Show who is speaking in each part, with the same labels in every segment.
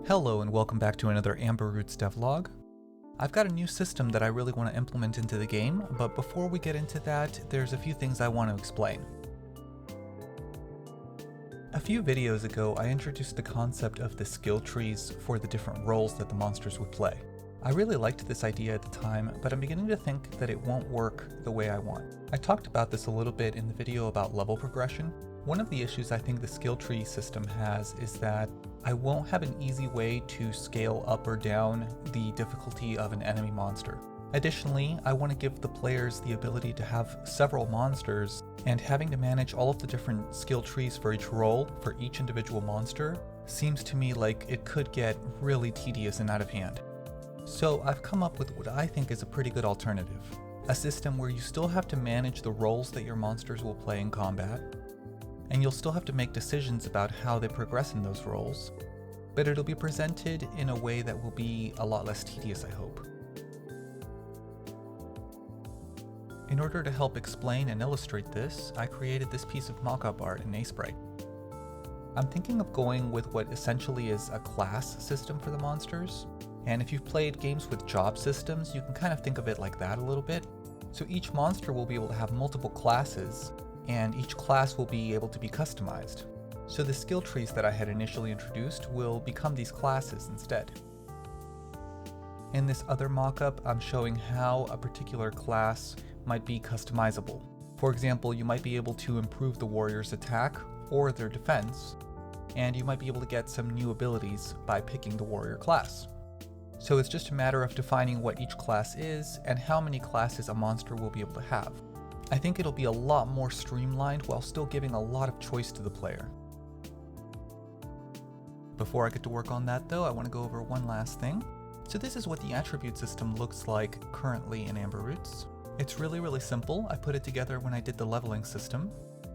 Speaker 1: Hello and welcome back to another Amber Roots devlog. I've got a new system that I really want to implement into the game, but before we get into that, there's a few things I want to explain. A few videos ago, I introduced the concept of the skill trees for the different roles that the monsters would play. I really liked this idea at the time, but I'm beginning to think that it won't work the way I want. I talked about this a little bit in the video about level progression. One of the issues I think the skill tree system has is that I won't have an easy way to scale up or down the difficulty of an enemy monster. Additionally, I want to give the players the ability to have several monsters, and having to manage all of the different skill trees for each role for each individual monster seems to me like it could get really tedious and out of hand. So I've come up with what I think is a pretty good alternative. A system where you still have to manage the roles that your monsters will play in combat, and you'll still have to make decisions about how they progress in those roles, but it'll be presented in a way that will be a lot less tedious, I hope. In order to help explain and illustrate this, I created this piece of mock-up art in Sprite. I'm thinking of going with what essentially is a class system for the monsters, and if you've played games with job systems, you can kind of think of it like that a little bit. So each monster will be able to have multiple classes, and each class will be able to be customized. So the skill trees that I had initially introduced will become these classes instead. In this other mockup, I'm showing how a particular class might be customizable. For example, you might be able to improve the warrior's attack or their defense, and you might be able to get some new abilities by picking the warrior class. So it's just a matter of defining what each class is and how many classes a monster will be able to have. I think it'll be a lot more streamlined while still giving a lot of choice to the player. Before I get to work on that though, I want to go over one last thing. So this is what the attribute system looks like currently in Amber Roots. It's really simple. I put it together when I did the leveling system,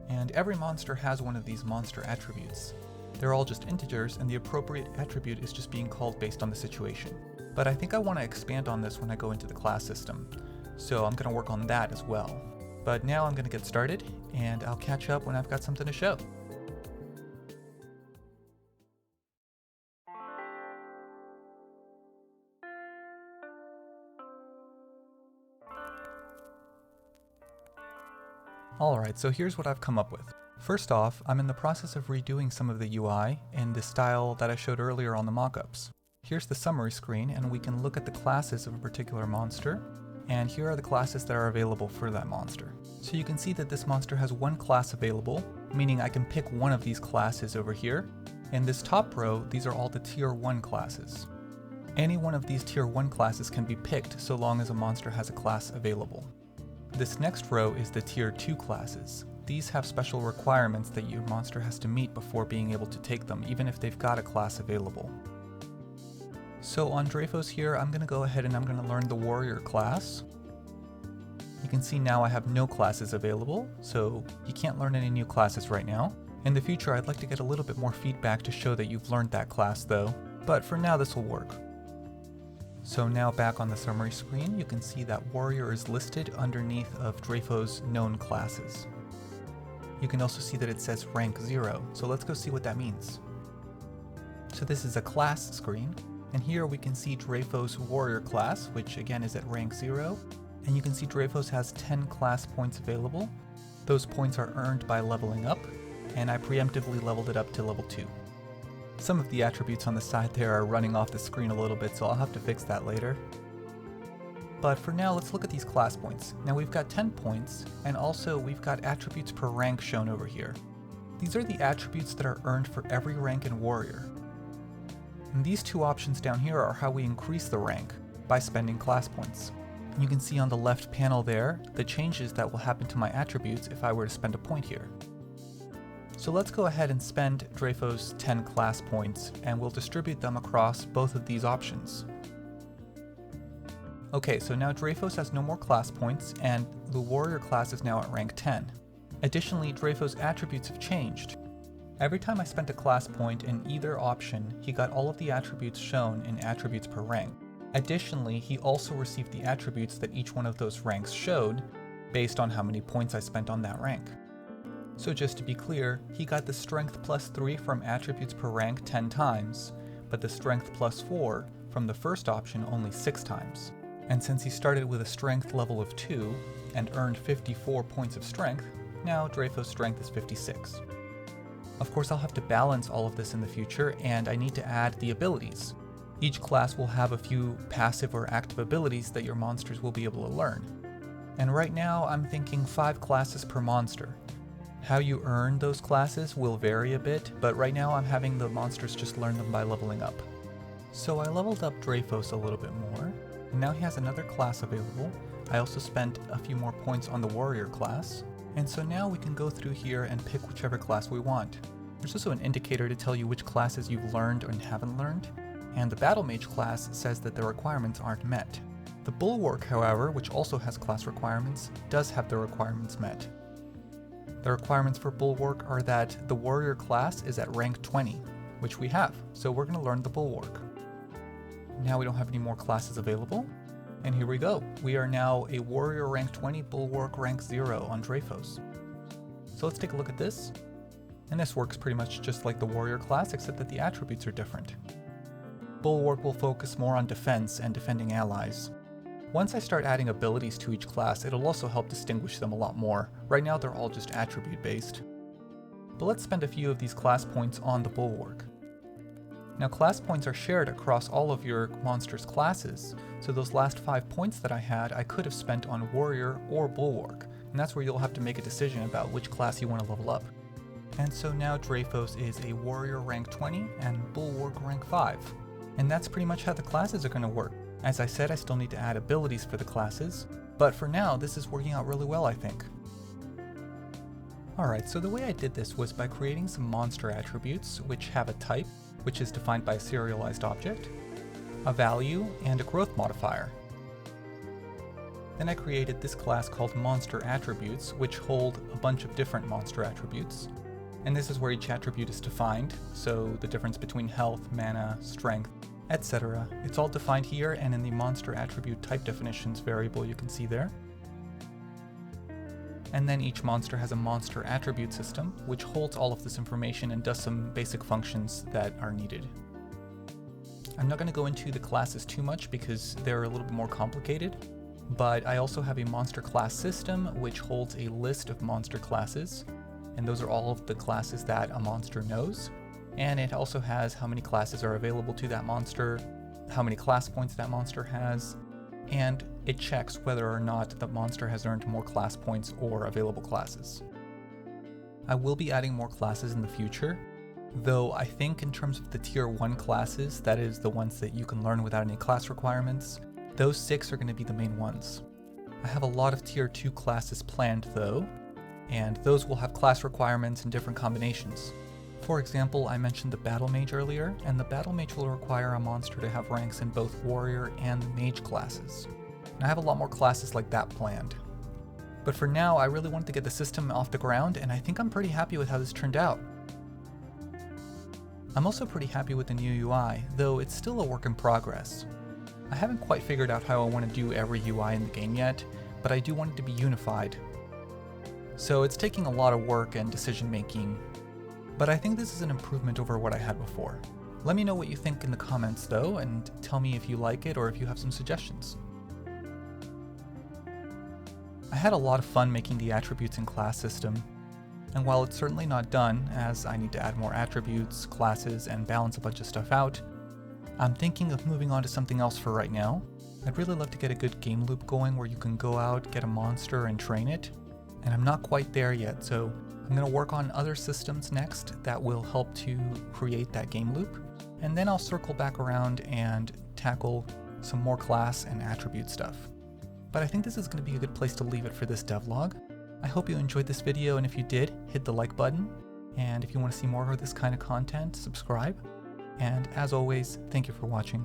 Speaker 1: and every monster has one of these monster attributes. They're all just integers, and the appropriate attribute is just being called based on the situation. But I think I want to expand on this when I go into the class system, so I'm going to work on that as well. But now I'm going to get started, and I'll catch up when I've got something to show. Alright, so here's what I've come up with. First off, I'm in the process of redoing some of the UI in the style that I showed earlier on the mockups. Here's the summary screen, and we can look at the classes of a particular monster, and here are the classes that are available for that monster. So you can see that this monster has one class available, meaning I can pick one of these classes over here. In this top row, these are all the tier 1 classes. Any one of these tier 1 classes can be picked so long as a monster has a class available. This next row is the tier 2 classes. These have special requirements that your monster has to meet before being able to take them, even if they've got a class available. So on Dreyfos here, I'm going to go ahead and I'm going to learn the warrior class. You can see now I have no classes available, so you can't learn any new classes right now. In the future, I'd like to get a little bit more feedback to show that you've learned that class though, but for now this will work. So now back on the summary screen, you can see that warrior is listed underneath of Dreyfos' known classes. You can also see that it says rank 0, so let's go see what that means. So this is a class screen, and here we can see Dreyfos' warrior class, which again is at rank 0, and you can see Dreyfos has 10 class points available. Those points are earned by leveling up, and I preemptively leveled it up to level 2. Some of the attributes on the side there are running off the screen a little bit, so I'll have to fix that later. But for now, let's look at these class points. Now we've got 10 points, and also we've got attributes per rank shown over here. These are the attributes that are earned for every rank in warrior. And these two options down here are how we increase the rank, by spending class points. And you can see on the left panel there, the changes that will happen to my attributes if I were to spend a point here. So let's go ahead and spend Dreyfos' 10 class points, and we'll distribute them across both of these options. Okay, so now Dreyfos has no more class points, and the warrior class is now at rank 10. Additionally, Dreyfos' attributes have changed. Every time I spent a class point in either option, he got all of the attributes shown in attributes per rank. Additionally, he also received the attributes that each one of those ranks showed, based on how many points I spent on that rank. So just to be clear, he got the strength +3 from attributes per rank 10 times, but the strength plus 4 from the first option only 6 times. And since he started with a strength level of 2 and earned 54 points of strength, now Dreyfo's strength is 56. Of course, I'll have to balance all of this in the future, and I need to add the abilities. Each class will have a few passive or active abilities that your monsters will be able to learn. And right now, I'm thinking 5 classes per monster. How you earn those classes will vary a bit, but right now I'm having the monsters just learn them by leveling up. So I leveled up Dreyfos a little bit more, and now he has another class available. I also spent a few more points on the warrior class, and so now we can go through here and pick whichever class we want. There's also an indicator to tell you which classes you've learned and haven't learned, and the battle mage class says that the requirements aren't met. The bulwark, however, which also has class requirements, does have the requirements met. The requirements for bulwark are that the warrior class is at rank 20, which we have, so we're going to learn the bulwark. Now we don't have any more classes available, and here we go. We are now a warrior rank 20, bulwark rank 0 on Dreyfos. So let's take a look at this. And this works pretty much just like the warrior class, except that the attributes are different. Bulwark will focus more on defense and defending allies. Once I start adding abilities to each class, it'll also help distinguish them a lot more. Right now they're all just attribute based. But let's spend a few of these class points on the bulwark. Now class points are shared across all of your monsters' classes, so those last 5 points that I had I could have spent on warrior or bulwark, and that's where you'll have to make a decision about which class you want to level up. And so now Dreyfos is a warrior rank 20 and bulwark rank 5. And that's pretty much how the classes are going to work. As I said, I still need to add abilities for the classes, but for now this is working out really well, I think. Alright, so the way I did this was by creating some monster attributes which have a type, which is defined by a serialized object, a value, and a growth modifier. Then I created this class called monster attributes, which hold a bunch of different monster attributes. And this is where each attribute is defined, so the difference between health, mana, strength, etc. It's all defined here and in the monster attribute type definitions variable you can see there. And then each monster has a monster attribute system, which holds all of this information and does some basic functions that are needed. I'm not going to go into the classes too much because they're a little bit more complicated, but I also have a monster class system which holds a list of monster classes, and those are all of the classes that a monster knows. And it also has how many classes are available to that monster, how many class points that monster has, and it checks whether or not the monster has earned more class points or available classes. I will be adding more classes in the future, though I think in terms of the tier 1 classes, that is the ones that you can learn without any class requirements, those 6 are going to be the main ones. I have a lot of tier 2 classes planned though, and those will have class requirements in different combinations. For example, I mentioned the battle mage earlier, and the battle mage will require a monster to have ranks in both warrior and mage classes. And I have a lot more classes like that planned. But for now, I really wanted to get the system off the ground, and I think I'm pretty happy with how this turned out. I'm also pretty happy with the new UI, though it's still a work in progress. I haven't quite figured out how I want to do every UI in the game yet, but I do want it to be unified. So it's taking a lot of work and decision making, but I think this is an improvement over what I had before. Let me know what you think in the comments though, and tell me if you like it or if you have some suggestions. I had a lot of fun making the attributes and class system, and while it's certainly not done, as I need to add more attributes, classes, and balance a bunch of stuff out, I'm thinking of moving on to something else for right now. I'd really love to get a good game loop going where you can go out, get a monster, and train it, and I'm not quite there yet, so I'm going to work on other systems next that will help to create that game loop, and then I'll circle back around and tackle some more class and attribute stuff. But I think this is going to be a good place to leave it for this devlog. I hope you enjoyed this video, and if you did, hit the like button, and if you want to see more of this kind of content, subscribe. And as always, thank you for watching.